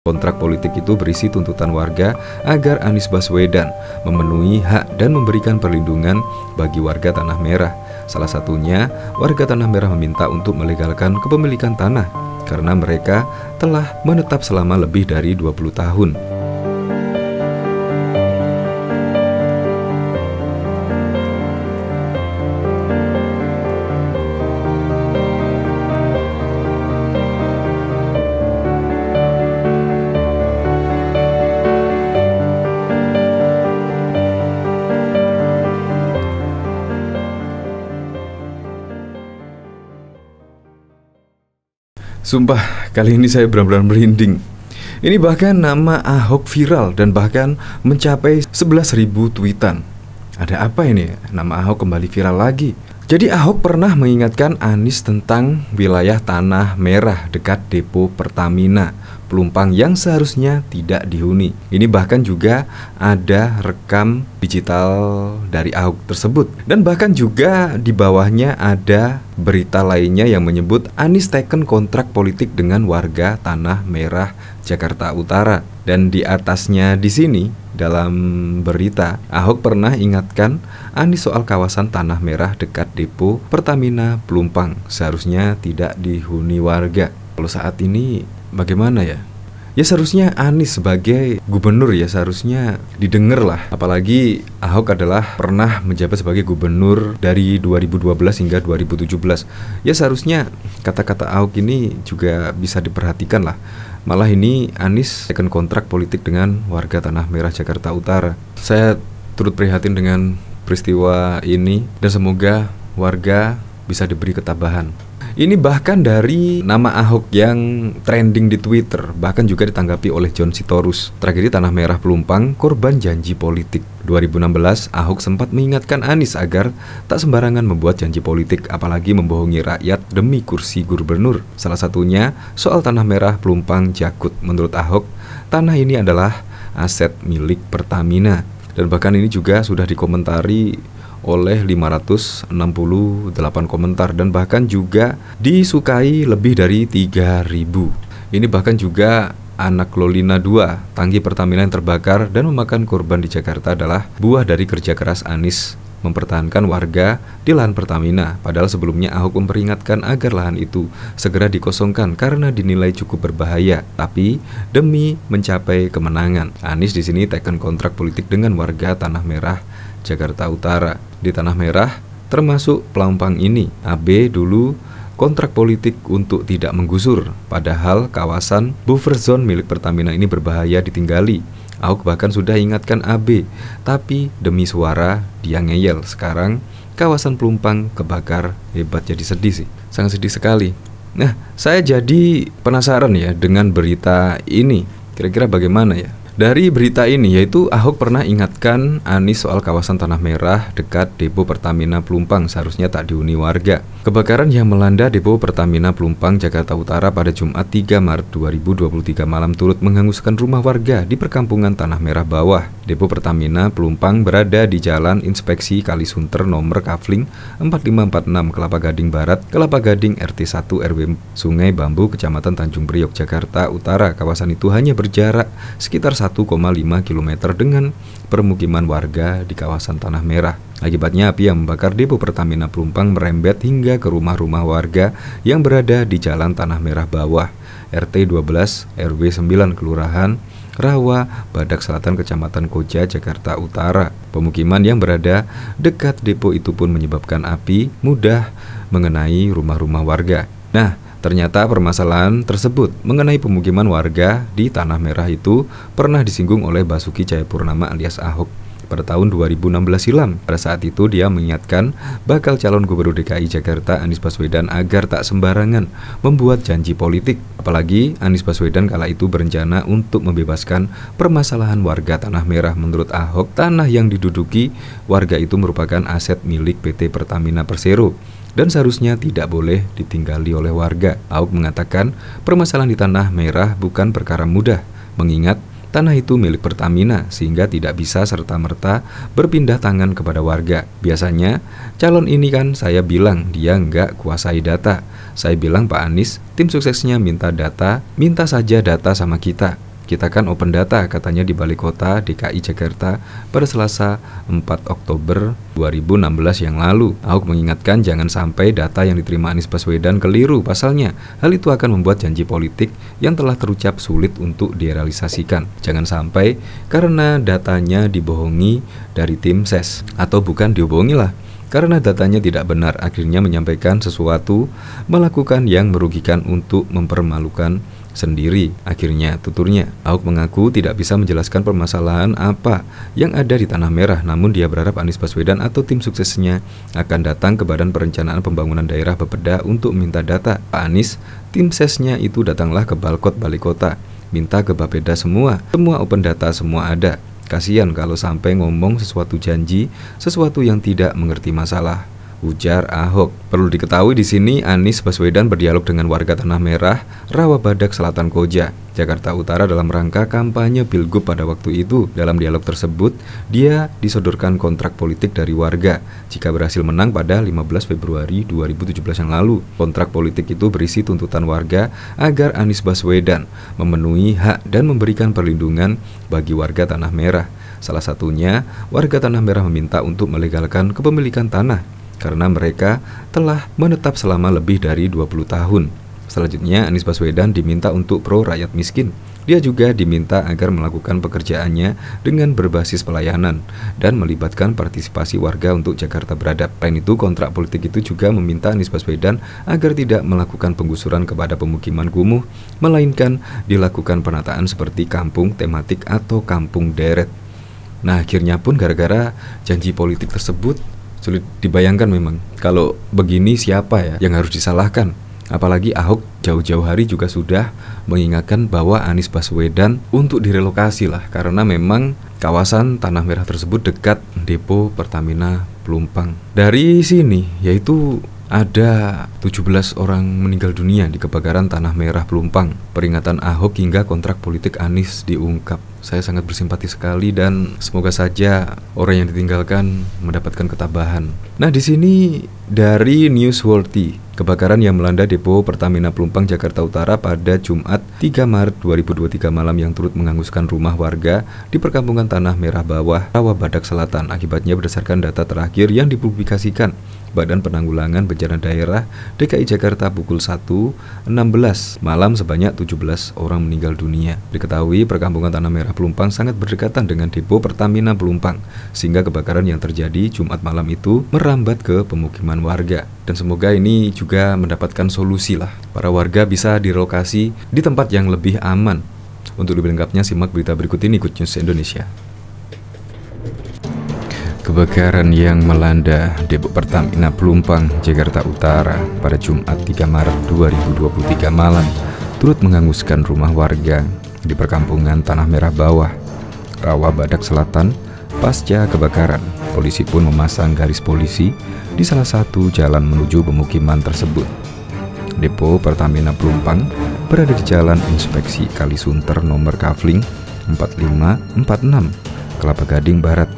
Kontrak politik itu berisi tuntutan warga agar Anies Baswedan memenuhi hak dan memberikan perlindungan bagi warga Tanah Merah. Salah satunya, warga Tanah Merah meminta untuk melegalkan kepemilikan tanah karena mereka telah menetap selama lebih dari 20 tahun. Sumpah, kali ini saya benar-benar merinding. Ini bahkan nama Ahok viral dan bahkan mencapai 11.000 tweetan. Ada apa ini? Nama Ahok kembali viral lagi. Jadi Ahok pernah mengingatkan Anies tentang wilayah Tanah Merah dekat depo Pertamina Pelumpang yang seharusnya tidak dihuni. Ini bahkan juga ada rekam digital dari Ahok tersebut. Dan bahkan juga di bawahnya ada berita lainnya yang menyebut Anies teken kontrak politik dengan warga Tanah Merah Jakarta Utara. Dan di atasnya di sini dalam berita, Ahok pernah ingatkan Anies soal kawasan Tanah Merah dekat depo Pertamina Pelumpang seharusnya tidak dihuni warga. Kalau saat ini bagaimana ya? Ya seharusnya Anies sebagai gubernur ya seharusnya didengar lah. Apalagi Ahok adalah pernah menjabat sebagai gubernur dari 2012 hingga 2017. Ya seharusnya kata-kata Ahok ini juga bisa diperhatikan lah. Malah ini Anies akan kontrak politik dengan warga Tanah Merah Jakarta Utara. Saya turut prihatin dengan peristiwa ini dan semoga warga bisa diberi ketabahan. Ini bahkan dari nama Ahok yang trending di Twitter, bahkan juga ditanggapi oleh John Sitorus. Tragedi Tanah Merah Pelumpang, korban janji politik. 2016, Ahok sempat mengingatkan Anies agar tak sembarangan membuat janji politik, apalagi membohongi rakyat demi kursi gubernur. Salah satunya soal Tanah Merah Pelumpang Jakut. Menurut Ahok, tanah ini adalah aset milik Pertamina. Dan bahkan ini juga sudah dikomentari oleh 568 komentar dan bahkan juga disukai lebih dari 3.000. Ini bahkan juga anak Lolina 2, tangki Pertamina yang terbakar dan memakan korban di Jakarta adalah buah dari kerja keras Anies mempertahankan warga di lahan Pertamina. Padahal sebelumnya Ahok memperingatkan agar lahan itu segera dikosongkan karena dinilai cukup berbahaya. Tapi demi mencapai kemenangan, Anies di sini teken kontrak politik dengan warga Tanah Merah Jakarta Utara. Di Tanah Merah termasuk Pelumpang ini, AB dulu kontrak politik untuk tidak menggusur, padahal kawasan buffer zone milik Pertamina ini berbahaya ditinggali. Ahok bahkan sudah ingatkan AB, tapi demi suara dia ngeyel. Sekarang kawasan Pelumpang kebakar, hebat. Jadi sedih sih, sangat sedih sekali. Nah, saya jadi penasaran ya dengan berita ini. Kira-kira bagaimana ya? Dari berita ini yaitu Ahok pernah ingatkan Anies soal kawasan Tanah Merah dekat depo Pertamina Pelumpang seharusnya tak dihuni warga. Kebakaran yang melanda depo Pertamina Pelumpang Jakarta Utara pada Jumat 3 Maret 2023 malam turut menghanguskan rumah warga di perkampungan Tanah Merah Bawah. Depo Pertamina Pelumpang berada di Jalan Inspeksi Kalisunter nomor Kafling 4546 Kelapa Gading Barat, Kelapa Gading RT 1 RW Sungai Bambu, Kecamatan Tanjung Priok, Jakarta Utara. Kawasan itu hanya berjarak sekitar 1,5 km dengan permukiman warga di kawasan Tanah Merah. Akibatnya api yang membakar depo Pertamina Pelumpang merembet hingga ke rumah-rumah warga yang berada di Jalan Tanah Merah Bawah, RT 12 RW 9 Kelurahan Rawa, Badak Selatan, Kecamatan Koja, Jakarta Utara. Pemukiman yang berada dekat depo itu pun menyebabkan api mudah mengenai rumah-rumah warga. Nah, ternyata permasalahan tersebut mengenai pemukiman warga di Tanah Merah itu pernah disinggung oleh Basuki Cahayapurnama alias Ahok pada tahun 2016 silam. Pada saat itu dia mengingatkan bakal calon gubernur DKI Jakarta Anies Baswedan agar tak sembarangan membuat janji politik. Apalagi Anies Baswedan kala itu berencana untuk membebaskan permasalahan warga Tanah Merah. Menurut Ahok, tanah yang diduduki warga itu merupakan aset milik PT Pertamina Persero dan seharusnya tidak boleh ditinggali oleh warga. Ahok mengatakan permasalahan di Tanah Merah bukan perkara mudah, mengingat tanah itu milik Pertamina sehingga tidak bisa serta-merta berpindah tangan kepada warga. Biasanya calon ini kan saya bilang dia nggak kuasai data. Saya bilang Pak Anies, tim suksesnya minta data, minta saja data sama kita. Kita kan open data, katanya di Balai Kota DKI Jakarta pada Selasa 4 Oktober 2016 yang lalu. Ahok mengingatkan jangan sampai data yang diterima Anies Baswedan keliru. Pasalnya, hal itu akan membuat janji politik yang telah terucap sulit untuk direalisasikan. Jangan sampai karena datanya dibohongi dari tim ses, atau bukan dibohongi lah, karena datanya tidak benar, akhirnya menyampaikan sesuatu, melakukan yang merugikan untuk mempermalukan sendiri. Akhirnya, tuturnya, Ahok mengaku tidak bisa menjelaskan permasalahan apa yang ada di Tanah Merah, namun dia berharap Anies Baswedan atau tim suksesnya akan datang ke Badan Perencanaan Pembangunan Daerah Bapeda untuk minta data. Pak Anies, tim sesnya itu datanglah ke Balkot Balai Kota, minta ke Bapeda semua open data, semua ada. Kasihan kalau sampai ngomong sesuatu janji, sesuatu yang tidak mengerti masalah, ujar Ahok. Perlu diketahui di sini Anies Baswedan berdialog dengan warga Tanah Merah, Rawabadak Selatan Koja, Jakarta Utara dalam rangka kampanye Pilgub pada waktu itu. Dalam dialog tersebut, dia disodorkan kontrak politik dari warga jika berhasil menang pada 15 Februari 2017 yang lalu. Kontrak politik itu berisi tuntutan warga agar Anies Baswedan memenuhi hak dan memberikan perlindungan bagi warga Tanah Merah. Salah satunya, warga Tanah Merah meminta untuk melegalkan kepemilikan tanah karena mereka telah menetap selama lebih dari 20 tahun. Selanjutnya, Anies Baswedan diminta untuk pro rakyat miskin. Dia juga diminta agar melakukan pekerjaannya dengan berbasis pelayanan dan melibatkan partisipasi warga untuk Jakarta beradab. Selain itu, kontrak politik itu juga meminta Anies Baswedan agar tidak melakukan penggusuran kepada pemukiman kumuh, melainkan dilakukan penataan seperti kampung tematik atau kampung deret. Nah, akhirnya pun gara-gara janji politik tersebut, sulit dibayangkan memang kalau begini siapa ya yang harus disalahkan. Apalagi Ahok jauh-jauh hari juga sudah mengingatkan bahwa Anies Baswedan untuk direlokasi lah, karena memang kawasan Tanah Merah tersebut dekat depo Pertamina Pelumpang. Dari sini yaitu ada 17 orang meninggal dunia di kebakaran Tanah Merah Pelumpang. Peringatan Ahok hingga kontrak politik Anies diungkap. Saya sangat bersimpati sekali dan semoga saja orang yang ditinggalkan mendapatkan ketabahan. Nah, di sini dari Newsworthy, kebakaran yang melanda depo Pertamina Pelumpang Jakarta Utara pada Jumat 3 Maret 2023 malam yang turut menghanguskan rumah warga di perkampungan Tanah Merah Bawah, Rawabadak Selatan. Akibatnya berdasarkan data terakhir yang dipublikasikan Badan Penanggulangan Bencana Daerah DKI Jakarta pukul 1.16 malam sebanyak 17 orang meninggal dunia. Diketahui perkampungan Tanah Merah Pelumpang sangat berdekatan dengan depo Pertamina Pelumpang, sehingga kebakaran yang terjadi Jumat malam itu merambat ke pemukiman warga. Dan semoga ini juga mendapatkan solusi lah, para warga bisa direlokasi di tempat yang lebih aman. Untuk lebih lengkapnya simak berita berikut ini, Good News Indonesia. Kebakaran yang melanda depo Pertamina Pelumpang, Jakarta Utara pada Jumat 3 Maret 2023 malam turut menghanguskan rumah warga di perkampungan Tanah Merah Bawah, Rawabadak Selatan. Pasca kebakaran, polisi pun memasang garis polisi di salah satu jalan menuju pemukiman tersebut. Depo Pertamina Pelumpang berada di Jalan Inspeksi Kalisunter nomor kafling 4546, Kelapa Gading Barat,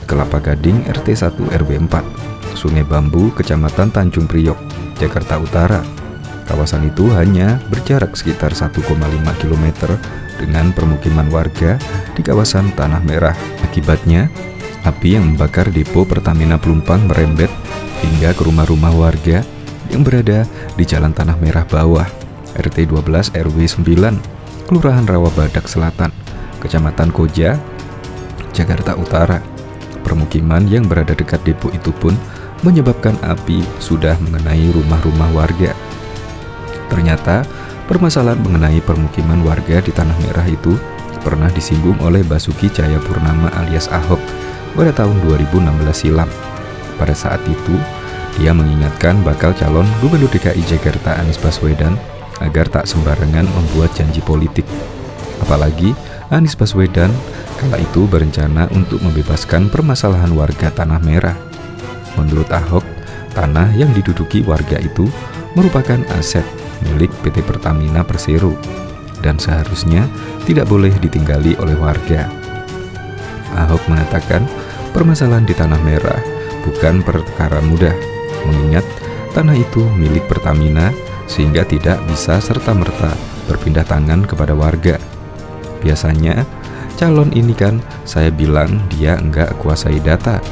Kelapa Gading RT 1 RW 4, Sungai Bambu, Kecamatan Tanjung Priok, Jakarta Utara. Kawasan itu hanya berjarak sekitar 1,5 km dengan permukiman warga di kawasan Tanah Merah. Akibatnya, api yang membakar depo Pertamina Pelumpang merembet hingga ke rumah-rumah warga yang berada di Jalan Tanah Merah Bawah, RT 12 RW 9, Kelurahan Rawabadak Selatan, Kecamatan Koja, Jakarta Utara. Permukiman yang berada dekat depo itu pun menyebabkan api sudah mengenai rumah-rumah warga. Ternyata, permasalahan mengenai permukiman warga di Tanah Merah itu pernah disinggung oleh Basuki Cahayapurnama alias Ahok pada tahun 2016 silam. Pada saat itu, dia mengingatkan bakal calon Gubernur DKI Jakarta Anies Baswedan agar tak sembarangan membuat janji politik. Apalagi Anies Baswedan kala itu berencana untuk membebaskan permasalahan warga Tanah Merah. Menurut Ahok, tanah yang diduduki warga itu merupakan aset milik PT Pertamina Persero dan seharusnya tidak boleh ditinggali oleh warga. Ahok mengatakan permasalahan di Tanah Merah bukan perkara mudah, mengingat tanah itu milik Pertamina sehingga tidak bisa serta-merta berpindah tangan kepada warga. Biasanya calon ini kan saya bilang dia enggak kuasai data.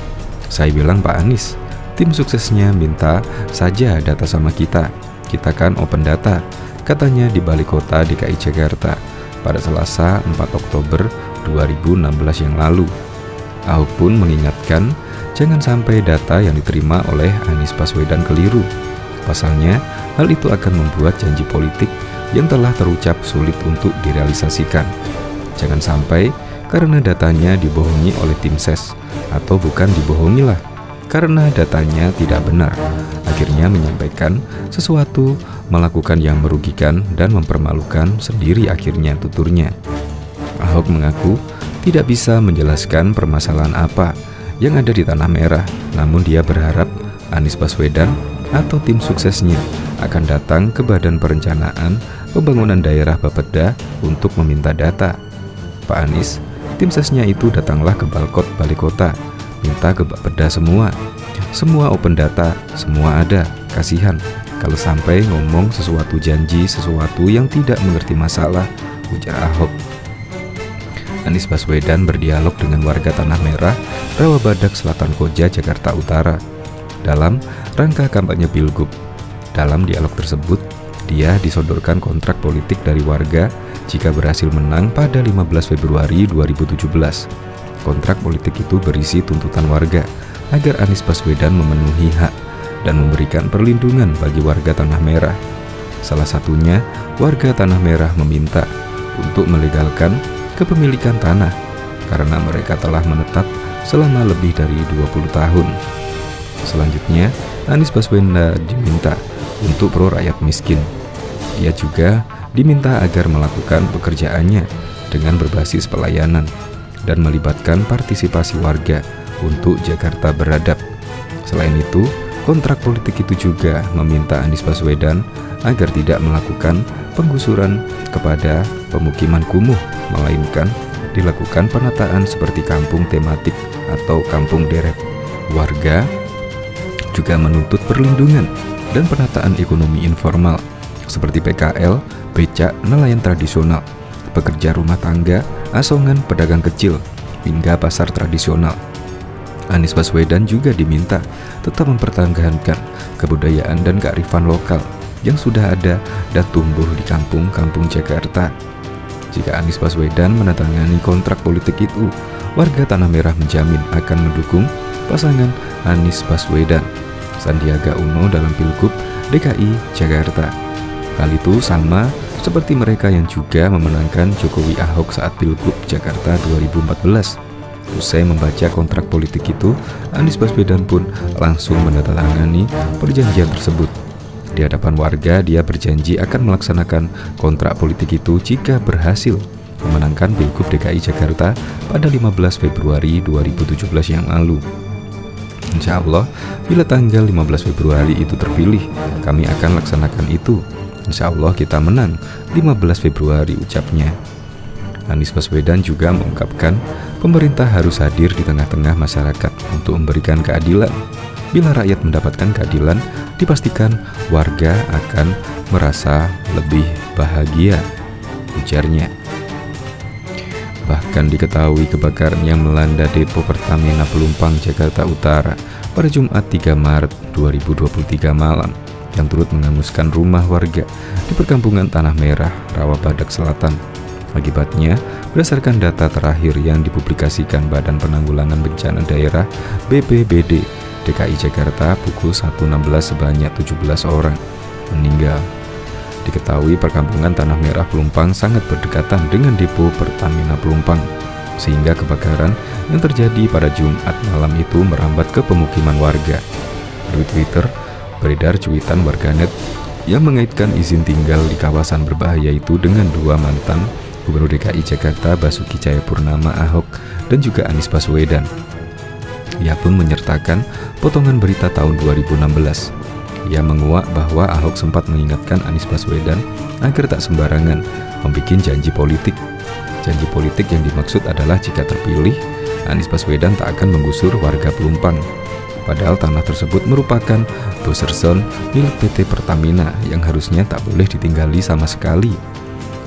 Saya bilang, Pak Anies, tim suksesnya minta saja data sama kita. Kita kan open data, katanya di Balai Kota DKI Jakarta pada Selasa 4 Oktober 2016 yang lalu. Ahok pun mengingatkan jangan sampai data yang diterima oleh Anies Baswedan keliru. Pasalnya, hal itu akan membuat janji politik yang telah terucap sulit untuk direalisasikan. Jangan sampai karena datanya dibohongi oleh tim ses, atau bukan dibohongilah, karena datanya tidak benar, akhirnya menyampaikan sesuatu, melakukan yang merugikan dan mempermalukan sendiri akhirnya, tuturnya. Ahok mengaku tidak bisa menjelaskan permasalahan apa yang ada di Tanah Merah, namun dia berharap Anies Baswedan atau tim suksesnya akan datang ke Badan Perencanaan Pembangunan Daerah Bapeda untuk meminta data. Pak Anies, tim sesnya itu datanglah ke Balai Kota, minta ke Bapeda semua open data, semua ada, kasihan kalau sampai ngomong sesuatu janji sesuatu yang tidak mengerti masalah, ujar Ahok. Anies Baswedan berdialog dengan warga Tanah Merah, Rawabadak Selatan Koja, Jakarta Utara dalam rangka kampanye Pilgub. Dalam dialog tersebut, dia disodorkan kontrak politik dari warga jika berhasil menang pada 15 Februari 2017. Kontrak politik itu berisi tuntutan warga agar Anies Baswedan memenuhi hak dan memberikan perlindungan bagi warga Tanah Merah. Salah satunya, warga Tanah Merah meminta untuk melegalkan kepemilikan tanah karena mereka telah menetap selama lebih dari 20 tahun. Selanjutnya, Anies Baswedan diminta untuk pro rakyat miskin. Dia juga diminta agar melakukan pekerjaannya dengan berbasis pelayanan dan melibatkan partisipasi warga untuk Jakarta beradab. Selain itu, kontrak politik itu juga meminta Anies Baswedan agar tidak melakukan penggusuran kepada pemukiman kumuh, melainkan dilakukan penataan seperti kampung tematik atau kampung deret. Warga juga menuntut perlindungan dan penataan ekonomi informal seperti PKL, becak, nelayan tradisional, pekerja rumah tangga, asongan, pedagang kecil, hingga pasar tradisional. Anies Baswedan juga diminta tetap mempertahankan kebudayaan dan kearifan lokal yang sudah ada dan tumbuh di kampung-kampung Jakarta. Jika Anies Baswedan menandatangani kontrak politik itu, warga Tanah Merah menjamin akan mendukung pasangan Anies Baswedan Sandiaga Uno dalam Pilgub DKI Jakarta. Hal itu sama seperti mereka yang juga memenangkan Jokowi Ahok saat Pilgub Jakarta 2014. Usai membaca kontrak politik itu, Anies Baswedan pun langsung menandatangani perjanjian tersebut. Di hadapan warga, dia berjanji akan melaksanakan kontrak politik itu jika berhasil memenangkan Pilgub DKI Jakarta pada 15 Februari 2017 yang lalu. Insya Allah, bila tanggal 15 Februari itu terpilih, kami akan laksanakan itu. Insya Allah kita menang 15 Februari, ucapnya. Anies Baswedan juga mengungkapkan pemerintah harus hadir di tengah-tengah masyarakat untuk memberikan keadilan. Bila rakyat mendapatkan keadilan, dipastikan warga akan merasa lebih bahagia, ujarnya. Bahkan diketahui kebakaran yang melanda depo Pertamina Pelumpang, Jakarta Utara pada Jumat 3 Maret 2023 malam yang turut menghanguskan rumah warga di perkampungan Tanah Merah, Rawabadak Selatan. Akibatnya, berdasarkan data terakhir yang dipublikasikan Badan Penanggulangan Bencana Daerah BPBD DKI Jakarta pukul 1.16 sebanyak 17 orang meninggal. Diketahui perkampungan Tanah Merah Pelumpang sangat berdekatan dengan depo Pertamina Pelumpang, sehingga kebakaran yang terjadi pada Jumat malam itu merambat ke pemukiman warga. Di Twitter, beredar cuitan warganet yang mengaitkan izin tinggal di kawasan berbahaya itu dengan dua mantan Gubernur DKI Jakarta Basuki Cahayapurnama Ahok dan juga Anies Baswedan. Ia pun menyertakan potongan berita tahun 2016. Ia menguak bahwa Ahok sempat mengingatkan Anies Baswedan agar tak sembarangan membuat janji politik. Janji politik yang dimaksud adalah jika terpilih, Anies Baswedan tak akan menggusur warga Pelumpang. Padahal tanah tersebut merupakan buffer zone milik PT Pertamina yang harusnya tak boleh ditinggali sama sekali.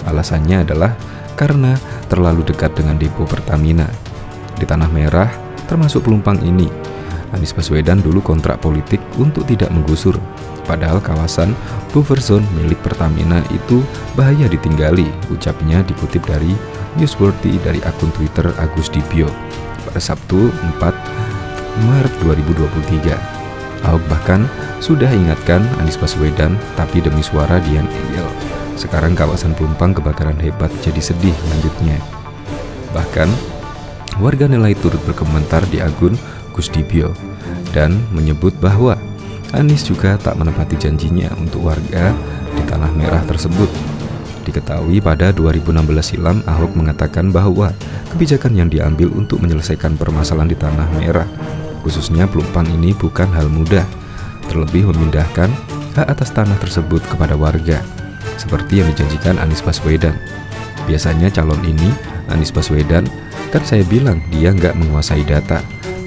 Alasannya adalah karena terlalu dekat dengan depo Pertamina. Di Tanah Merah, termasuk Pelumpang ini, Anies Baswedan dulu kontrak politik untuk tidak menggusur. Padahal kawasan buffer zone milik Pertamina itu bahaya ditinggali, ucapnya dikutip dari Newsworthy dari akun Twitter Agus Dibyo pada Sabtu 4 Maret 2023. Ahok bahkan sudah ingatkan Anies Baswedan, tapi demi suara Dian Eyel, sekarang kawasan Pelumpang kebakaran hebat, jadi sedih, lanjutnya. Bahkan warga nilai turut berkomentar di akun Gus Dibyo dan menyebut bahwa Anies juga tak menepati janjinya untuk warga di Tanah Merah tersebut. Diketahui pada 2016 silam Ahok mengatakan bahwa kebijakan yang diambil untuk menyelesaikan permasalahan di Tanah Merah, khususnya Pelumpang ini bukan hal mudah, terlebih memindahkan hak atas tanah tersebut kepada warga, seperti yang dijanjikan Anies Baswedan. Biasanya calon ini, Anies Baswedan, kan saya bilang dia nggak menguasai data.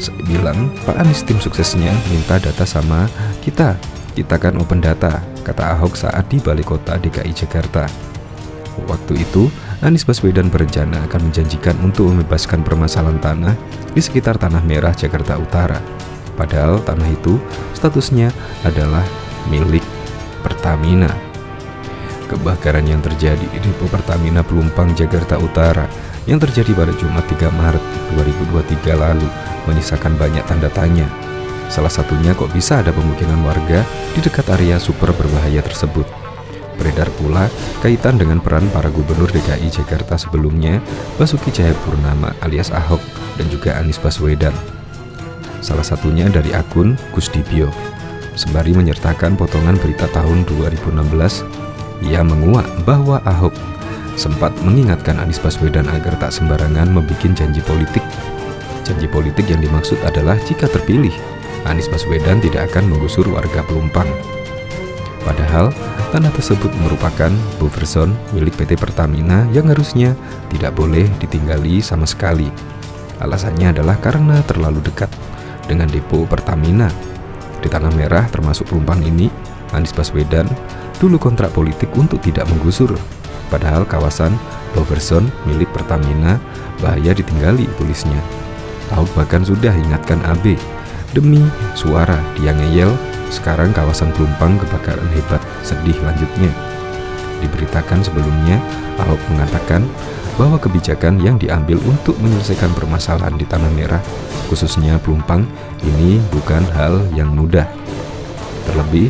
Saya bilang, Pak Anies tim suksesnya minta data sama kita kan open data, kata Ahok saat di Balai Kota DKI Jakarta. Waktu itu, Anies Baswedan berencana akan menjanjikan untuk membebaskan permasalahan tanah di sekitar Tanah Merah, Jakarta Utara. Padahal tanah itu statusnya adalah milik Pertamina. Kebakaran yang terjadi di depo Pertamina Pelumpang, Jakarta Utara yang terjadi pada Jumat 3 Maret 2023 lalu menyisakan banyak tanda tanya. Salah satunya, kok bisa ada pemukiman warga di dekat area super berbahaya tersebut. Beredar pula kaitan dengan peran para gubernur DKI Jakarta sebelumnya, Basuki Cahayapurnama alias Ahok dan juga Anies Baswedan. Salah satunya dari akun Gus Dibyo. Sembari menyertakan potongan berita tahun 2016, ia menguak bahwa Ahok sempat mengingatkan Anies Baswedan agar tak sembarangan membuat janji politik. Janji politik yang dimaksud adalah jika terpilih, Anies Baswedan tidak akan menggusur warga Pelumpang. Padahal, tanah tersebut merupakan buffer zone milik PT Pertamina yang harusnya tidak boleh ditinggali sama sekali. Alasannya adalah karena terlalu dekat dengan depo Pertamina. Di Tanah Merah termasuk Pelumpang ini, Anies Baswedan dulu kontrak politik untuk tidak menggusur. Padahal kawasan buffer zone milik Pertamina bahaya ditinggali, tulisnya. Ahok bahkan sudah ingatkan AB, demi suara Dian Eyel, sekarang kawasan Pelumpang kebakaran hebat, sedih, lanjutnya. Diberitakan sebelumnya, Ahok mengatakan bahwa kebijakan yang diambil untuk menyelesaikan permasalahan di Tanah Merah, khususnya Pelumpang, ini bukan hal yang mudah. Terlebih,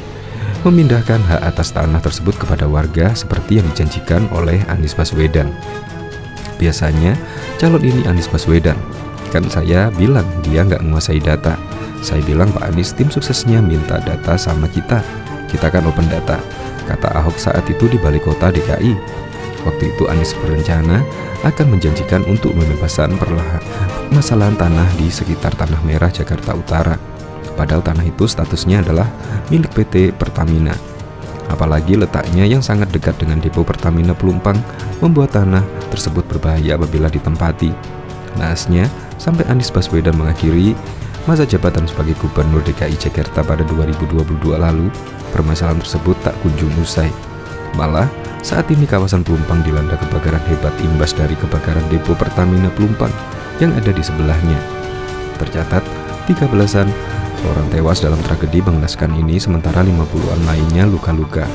memindahkan hak atas tanah tersebut kepada warga seperti yang dijanjikan oleh Anies Baswedan. Biasanya, calon ini Anies Baswedan. Kan saya bilang dia nggak menguasai data. Saya bilang Pak Anies tim suksesnya minta data sama kita kan open data, kata Ahok saat itu di Balai Kota DKI. Waktu itu Anies berencana akan menjanjikan untuk membebaskan permasalahan tanah di sekitar Tanah Merah, Jakarta Utara. Padahal tanah itu statusnya adalah milik PT Pertamina. Apalagi letaknya yang sangat dekat dengan depo Pertamina Pelumpang membuat tanah tersebut berbahaya apabila ditempati. Naasnya, sampai Anies Baswedan mengakhiri masa jabatan sebagai Gubernur DKI Jakarta pada 2022 lalu, permasalahan tersebut tak kunjung usai. Malah, saat ini kawasan Pelumpang dilanda kebakaran hebat imbas dari kebakaran depo Pertamina Pelumpang yang ada di sebelahnya. Tercatat, 13-an orang tewas dalam tragedi mengenaskan ini, sementara 50-an lainnya luka-luka.